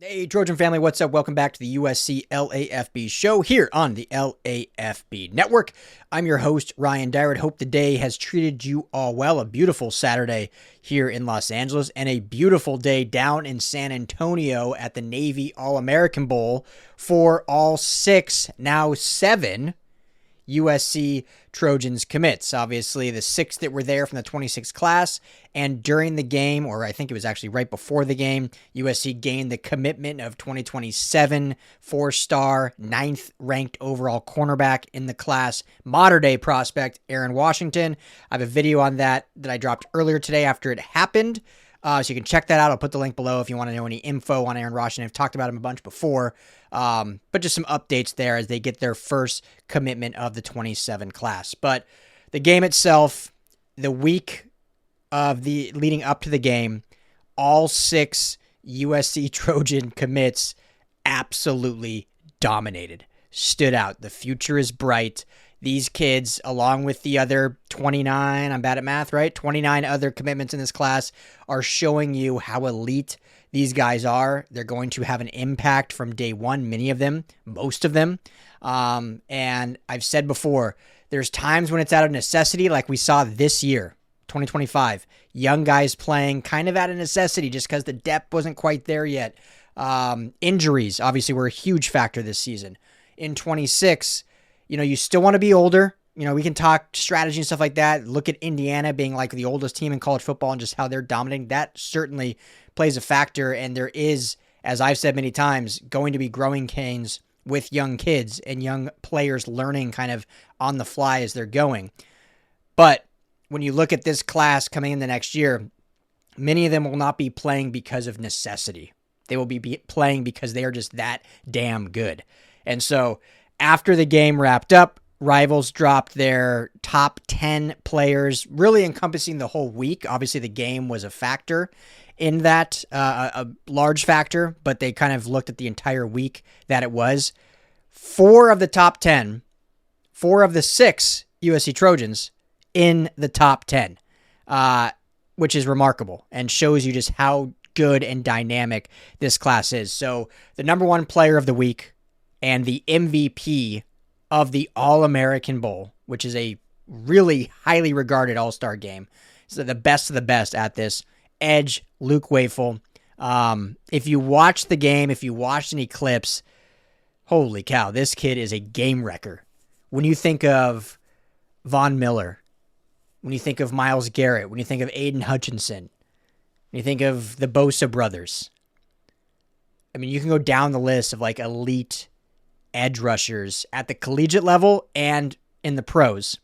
Hey, Trojan family, what's up? Welcome back to the USC LAFB show here on the LAFB network. I'm your host, Ryan Dyrud. Hope the day has treated you all well. A beautiful Saturday here in Los Angeles and a beautiful day down in San Antonio at the Navy All-American Bowl for all 6, now 7 USC Trojans commits. Obviously, the 6 that were there from the 26 class, and during the game, or I think it was actually right before the game, USC gained the commitment of 2027 4-star, 9th ranked overall cornerback in the class, modern-day prospect Aaron Washington. I have a video on that I dropped earlier today after it happened. So you can check that out. I'll put the link below if you want to know any info on Aaron Washington. I've talked about him a bunch before, but just some updates there as they get their first commitment of the 27 class. But the game itself, the week of the leading up to the game, all 6 USC Trojan commits absolutely dominated, stood out. The future is bright. These kids, along with the other 29, I'm bad at math, right? 29 other commitments in this class are showing you how elite these guys are. They're going to have an impact from day one, many of them, most of them. And I've said before, there's times when it's out of necessity, like we saw this year, 2025. Young guys playing kind of out of necessity just because the depth wasn't quite there yet. Injuries, obviously, were a huge factor this season. In 26, you still want to be older. We can talk strategy and stuff like that. Look at Indiana being like the oldest team in college football and just how they're dominating. That certainly plays a factor. And there is, as I've said many times, going to be growing pains with young kids and young players learning kind of on the fly as they're going. But when you look at this class coming in the next year, many of them will not be playing because of necessity. They will be playing because they are just that damn good. And so after the game wrapped up, Rivals dropped their top 10 players, really encompassing the whole week. Obviously, the game was a factor in that, a large factor, but they kind of looked at the entire week that it was. 4 of the top 10, 4 of the 6 USC Trojans in the top 10, which is remarkable and shows you just how good and dynamic this class is. So the number 1 player of the week and the MVP of the All-American Bowl, which is a really highly regarded all-star game. So the best of the best at this. Edge, Luke Wafle. If you watch the game, if you watched any clips, holy cow, this kid is a game wrecker. When you think of Von Miller, when you think of Myles Garrett, when you think of Aiden Hutchinson, when you think of the Bosa brothers, I mean, you can go down the list of like elite edge rushers at the collegiate level and in the pros.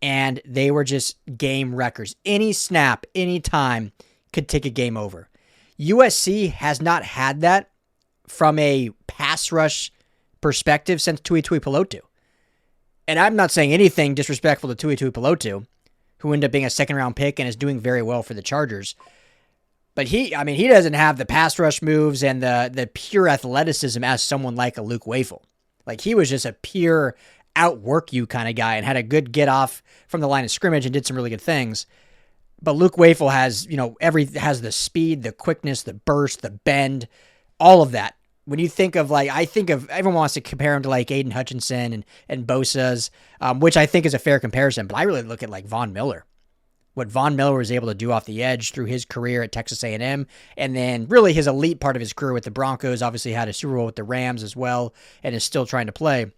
And they were just game wreckers. Any snap, any time could take a game over. USC has not had that from a pass rush perspective since Tui Tuipulotu. And I'm not saying anything disrespectful to Tui Tuipulotu, who ended up being a second-round pick and is doing very well for the Chargers. But he doesn't have the pass rush moves and the pure athleticism as someone like a Luke Wafle. Like, he was just a pure outwork you kind of guy and had a good get off from the line of scrimmage and did some really good things. But Luke Wafle has, has the speed, the quickness, the burst, the bend, all of that. When you think of everyone wants to compare him to like Aiden Hutchinson and Bosa's, which I think is a fair comparison. But I really look at like Von Miller. What Von Miller was able to do off the edge through his career at Texas A&M, and then really his elite part of his career with the Broncos. Obviously had a Super Bowl with the Rams as well, and is still trying to play.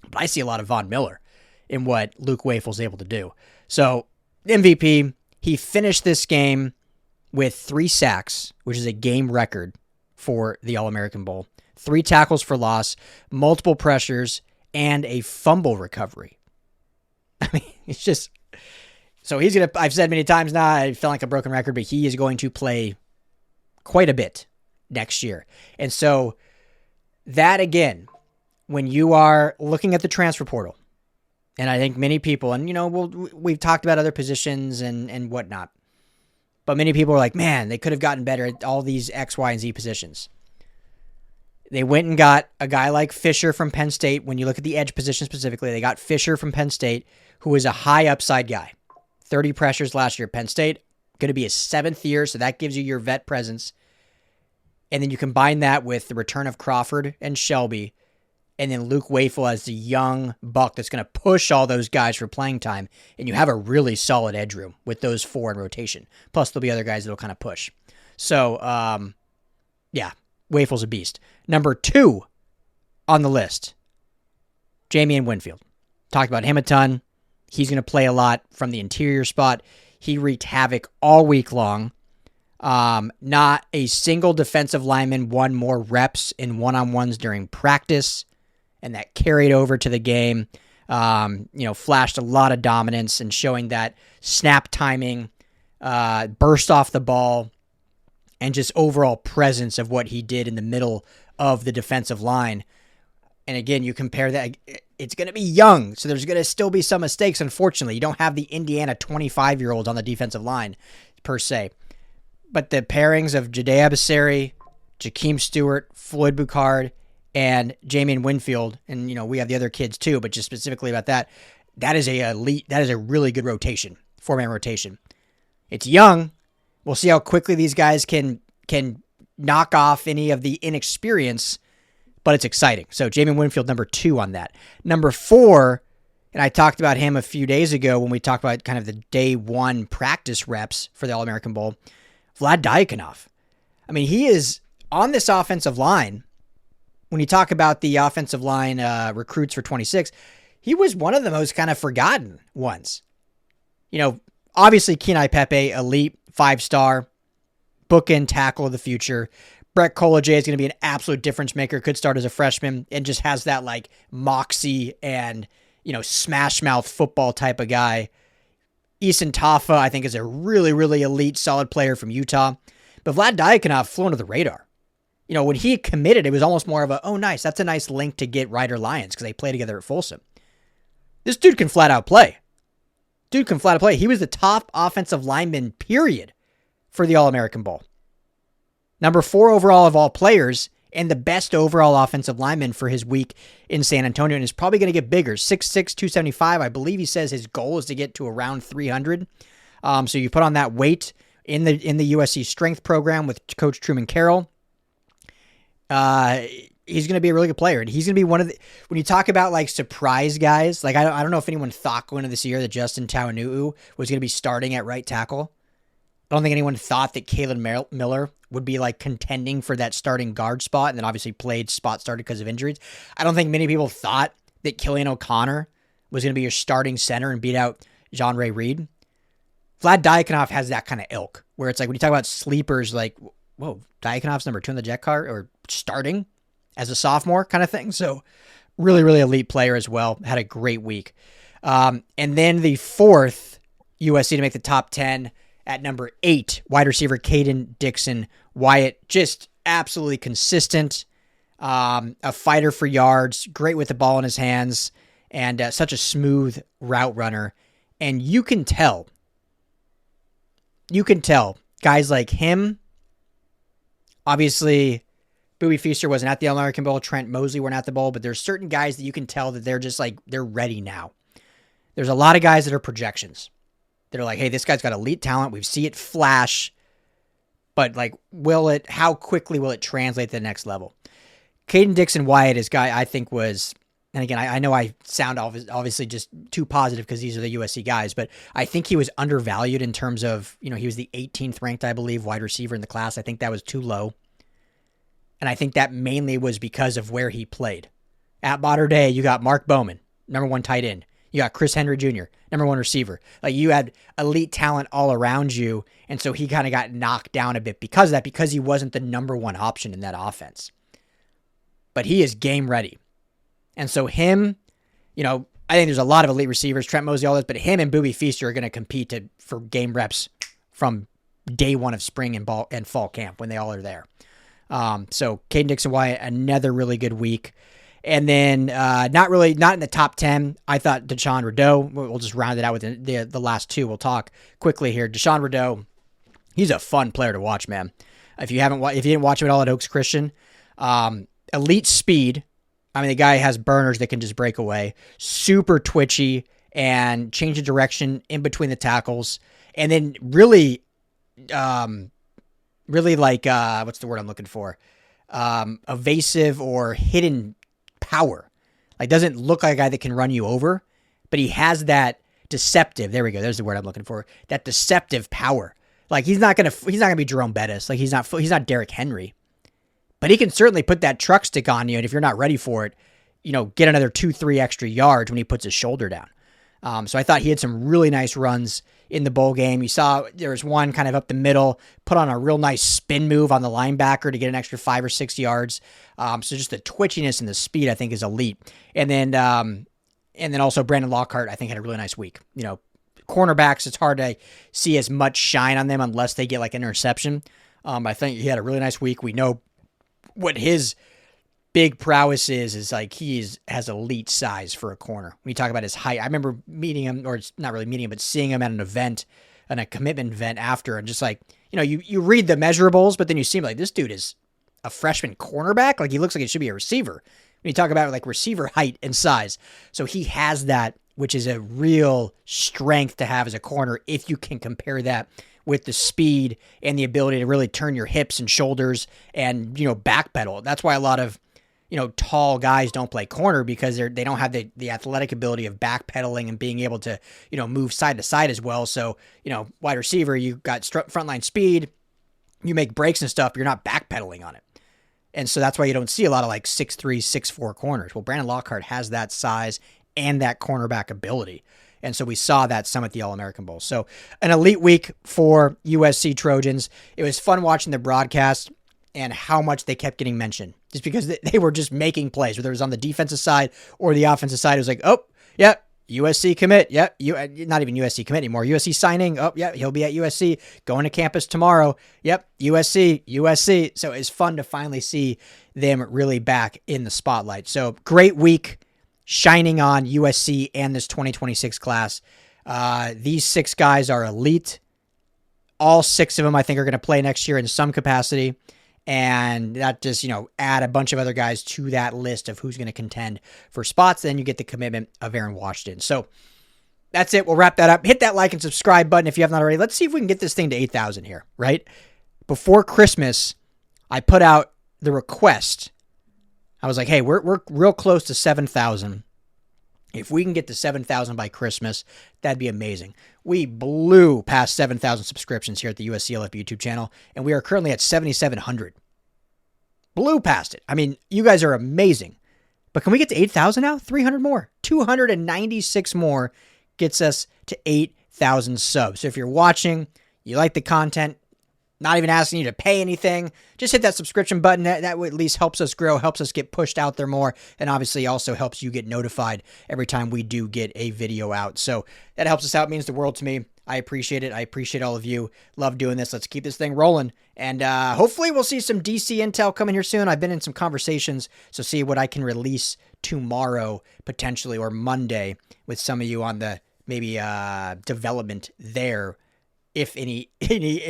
But I see a lot of Von Miller in what Luke Wafle's able to do. So MVP, he finished this game with 3 sacks, which is a game record for the All-American Bowl. 3 tackles for loss, multiple pressures, and a fumble recovery. I mean, it's just... So he's going to, I've said many times now, I feel like a broken record, but he is going to play quite a bit next year. And so that, again, when you are looking at the transfer portal, and I think many people, and we've talked about other positions and whatnot, but many people are like, man, they could have gotten better at all these X, Y, and Z positions. They went and got a guy like Fisher from Penn State. When you look at the edge position specifically, they got Fisher from Penn State, who is a high upside guy. 30 pressures last year at Penn State. Going to be his 7th year, so that gives you your vet presence. And then you combine that with the return of Crawford and Shelby, and then Luke Wafle as the young buck that's going to push all those guys for playing time, and you have a really solid edge room with those 4 in rotation. Plus, there'll be other guys that'll kind of push. So, yeah, Wafle's a beast. Number 2 on the list, Jaimeon Winfield. Talked about him a ton. He's going to play a lot from the interior spot. He wreaked havoc all week long. Not a single defensive lineman won more reps in one-on-ones during practice, and that carried over to the game. Flashed a lot of dominance and showing that snap timing, burst off the ball, and just overall presence of what he did in the middle of the defensive line. And again, you compare that, it's going to be young, so there's going to still be some mistakes, unfortunately. You don't have the Indiana 25-year-olds on the defensive line, per se. But the pairings of Jade Abasari, Jakeem Stewart, Floyd Boucard, and Jaimeon Winfield, and we have the other kids too, but just specifically about that is a really good rotation, 4-man rotation. It's young. We'll see how quickly these guys can knock off any of the inexperience, but it's exciting. So Jaimeon Winfield, number 2 on that. Number 4, and I talked about him a few days ago when we talked about kind of the day 1 practice reps for the All-American Bowl, Vlad Dyakonov. I mean, he is on this offensive line. When you talk about the offensive line recruits for 26, he was one of the most kind of forgotten ones. Obviously Kenai Pepe, elite, 5-star, bookend tackle of the future. Brett Colajay is going to be an absolute difference maker. Could start as a freshman and just has that like moxie and, smash mouth football type of guy. Eason Tafa, I think, is a really, really elite, solid player from Utah. But Vlad Dyakonov flew under the radar. When he committed, it was almost more of a, oh, nice, that's a nice link to get Ryder Lyons because they play together at Folsom. This dude can flat out play. He was the top offensive lineman, period, for the All-American Bowl. Number 4 overall of all players and the best overall offensive lineman for his week in San Antonio, and is probably going to get bigger. 6'6", 275. I believe he says his goal is to get to around 300. So you put on that weight in the USC strength program with Coach Truman Carroll. He's going to be a really good player, and he's going to be one of the, when you talk about like surprise guys, like I don't know if anyone thought going into this year that Justin Tawanuu was going to be starting at right tackle. I don't think anyone thought that Kalen Miller would be like contending for that starting guard spot, and then obviously played spot started because of injuries. I don't think many people thought that Killian O'Connor was going to be your starting center and beat out John Ray Reed. Vlad Dyakonov has that kind of ilk, where it's like when you talk about sleepers, like, whoa, Dyakonov's number 2 in the jet card, or starting as a sophomore kind of thing. So really, really elite player as well. Had a great week. And then the 4th USC to make the top 10 at number 8, wide receiver Kayden Dixon-Wyatt. Just absolutely consistent, a fighter for yards, great with the ball in his hands, and such a smooth route runner. And you can tell guys like him, obviously Bowie Feaster wasn't at the All-American Bowl, Trent Mosley weren't at the bowl, but there's certain guys that you can tell that they're just like, they're ready now. There's a lot of guys that are projections. They're like, hey, this guy's got elite talent. We see it flash, but like, how quickly will it translate to the next level? Kayden Dixon-Wyatt is guy I think was, and again, I know I sound obviously just too positive because these are the USC guys, but I think he was undervalued in terms of, he was the 18th ranked, I believe, wide receiver in the class. I think that was too low. And I think that mainly was because of where he played. At Mater Dei, you got Mark Bowman, number 1 tight end. You got Chris Henry Jr., number 1 receiver. Like, you had elite talent all around you, and so he kind of got knocked down a bit because of that, because he wasn't the number 1 option in that offense. But he is game ready. And so him, I think there's a lot of elite receivers, Trent Mosley, all this, but him and Bowie Feaster are going to compete for game reps from day 1 of spring and fall camp when they all are there. So Kayden Dixon-Wyatt, another really good week. And then not in the top 10. I thought Deshonne Redeaux. We'll just round it out with the last 2. We'll talk quickly here. Deshonne Redeaux, he's a fun player to watch, man. If you didn't watch him at all at Oaks Christian, elite speed. I mean, the guy has burners that can just break away. Super twitchy and change of direction in between the tackles. And then really really like, what's the word I'm looking for? Evasive or hidden power. Like, doesn't look like a guy that can run you over, but he has that deceptive. There we go. There's the word I'm looking for. That deceptive power. Like, he's not gonna be Jerome Bettis. Like, he's not Derrick Henry, but he can certainly put that truck stick on you. And if you're not ready for it, get another 2-3 extra yards when he puts his shoulder down. So I thought he had some really nice runs in the bowl game. You saw there was one kind of up the middle, put on a real nice spin move on the linebacker to get an extra 5 or 6 yards. So just the twitchiness and the speed, I think, is elite. And then also Brandon Lockhart, I think, had a really nice week. Cornerbacks, it's hard to see as much shine on them unless they get like an interception. I think he had a really nice week. We know what his big prowess is like has elite size for a corner. When you talk about his height, I remember meeting him, or it's not really meeting him, but seeing him at an event, and a commitment event after, and just like, you read the measurables, but then you see him like, this dude is a freshman cornerback. Like, he looks like he should be a receiver. When you talk about like receiver height and size. So he has that, which is a real strength to have as a corner if you can compare that with the speed and the ability to really turn your hips and shoulders and, backpedal. That's why a lot of, tall guys don't play corner, because they don't have the athletic ability of backpedaling and being able to, move side to side as well. So, wide receiver, you got frontline speed, you make breaks and stuff, but you're not backpedaling on it. And so that's why you don't see a lot of like 6'3", 6'4" corners. Well, Brandon Lockhart has that size and that cornerback ability. And so we saw that some at the All-American Bowl. So an elite week for USC Trojans. It was fun watching the broadcast and how much they kept getting mentioned, just because they were just making plays, whether it was on the defensive side or the offensive side. It was like, oh, yeah, USC commit. Yep. Not even USC commit anymore. USC signing. Oh, yeah, he'll be at USC, going to campus tomorrow. Yep. USC. So it's fun to finally see them really back in the spotlight. So great week shining on USC and this 2026 class. These 6 guys are elite. All 6 of them, I think, are going to play next year in some capacity. And that just, add a bunch of other guys to that list of who's going to contend for spots. Then you get the commitment of Aaron Washington. So that's it. We'll wrap that up. Hit that like and subscribe button if you haven't already. Let's see if we can get this thing to 8,000 here, right? Before Christmas, I put out the request. I was like, hey, we're real close to 7,000. If we can get to 7,000 by Christmas, that'd be amazing. We blew past 7,000 subscriptions here at the USC LFB YouTube channel, and we are currently at 7,700. Blew past it. I mean, you guys are amazing. But can we get to 8,000 now? 300 more. 296 more gets us to 8,000 subs. So if you're watching, you like the content, not even asking you to pay anything, just hit that subscription button. That at least helps us grow, helps us get pushed out there more, and obviously also helps you get notified every time we do get a video out. So that helps us out, means the world to me. I appreciate it. I appreciate all of you. Love doing this. Let's keep this thing rolling. And hopefully we'll see some DC intel coming here soon. I've been in some conversations, so see what I can release tomorrow, potentially, or Monday, with some of you on the maybe development there, if any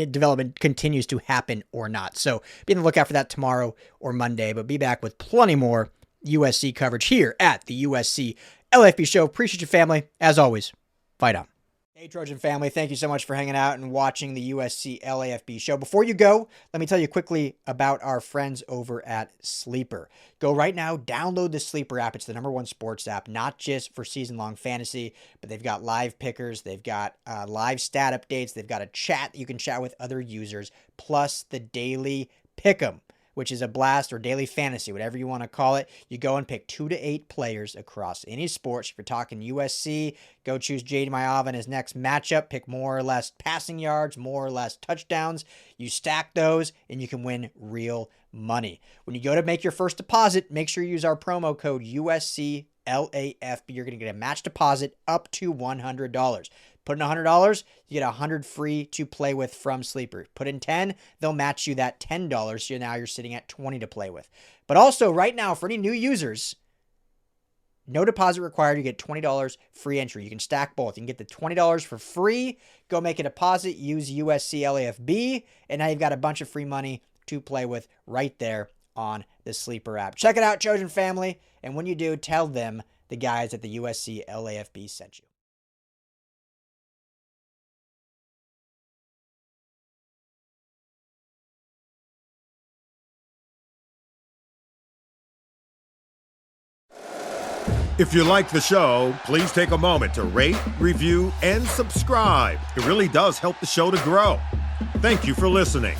development continues to happen or not. So be on the lookout for that tomorrow or Monday, but be back with plenty more USC coverage here at the USC LAFB Show. Appreciate you, family. As always, fight on. Hey, Trojan family, thank you so much for hanging out and watching the USC LAFB Show. Before you go, let me tell you quickly about our friends over at Sleeper. Go right now, download the Sleeper app. It's the #1 sports app, not just for season-long fantasy, but they've got live pickers, they've got live stat updates, they've got a chat that you can chat with other users, plus the daily pick'em, which is a blast, or daily fantasy, whatever you want to call it. You go and pick 2 to 8 players across any sports. If you're talking USC, go choose Jade Mayava in his next matchup. Pick more or less passing yards, more or less touchdowns. You stack those, and you can win real money. When you go to make your first deposit, make sure you use our promo code USCLAFB. You're going to get a match deposit up to $100. Put in $100, you get $100 free to play with from Sleeper. Put in 10, they'll match you that $10. So now you're sitting at 20 to play with. But also right now, for any new users, no deposit required. You get $20 free entry. You can stack both. You can get the $20 for free. Go make a deposit. Use USC LAFB. And now you've got a bunch of free money to play with right there on the Sleeper app. Check it out, Trojan family. And when you do, tell them the guys at the USC LAFB sent you. If you like the show, please take a moment to rate, review, and subscribe. It really does help the show to grow. Thank you for listening.